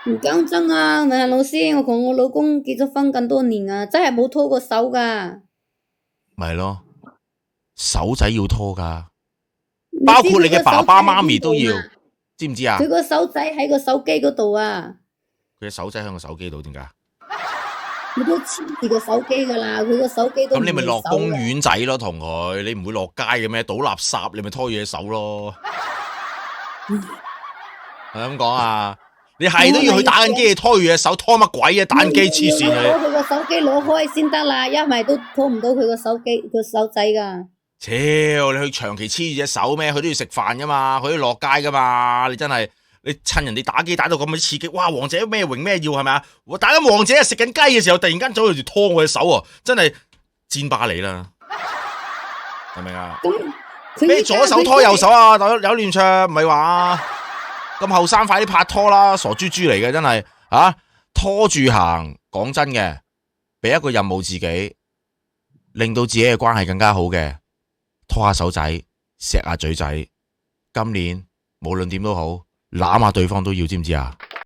唔講真啊，文老師，我同我老公結咗婚咁多年啊，真係冇拖過手噶。咪咯，手仔要拖噶，你知包括你嘅佢個手仔爸爸媽咪喺邊都要，度嘛？知唔知啊？佢個手仔喺個手機嗰度啊，佢嘅手仔喺個手機度，點解？佢都黐住個手機噶啦，佢個手機都唔咁你咪落公離手嘅。園仔咯，同佢，你唔會落街嘅咩？倒垃圾你咪拖住隻手咯，係咪咁講啊？你係都要去打緊機，拖住隻手，拖乜鬼啊？打緊機黐線啊！攞佢個手機攞開先得啦，因為都拖唔到佢個手機個手仔噶。超你去長期黐住隻手咩？佢都要食飯噶嘛，佢都要落街噶嘛。你真係你趁人哋打機打到咁嘅刺激，哇！王者咩榮咩耀係咪啊？我打緊王者食緊雞嘅時候，突然間走嚟拖我隻手喎，真係煎巴你啦，係咪啊？咩左手拖右手啊？有亂唱唔係話咁後生快啲拍拖啦，傻豬豬嚟嘅真係啊！拖住行，講真嘅，俾一個任務自己，令到自己嘅關係更加好嘅。拖下手仔，錫下嘴仔，今年無論點都好，攬下對方都要，知唔知啊？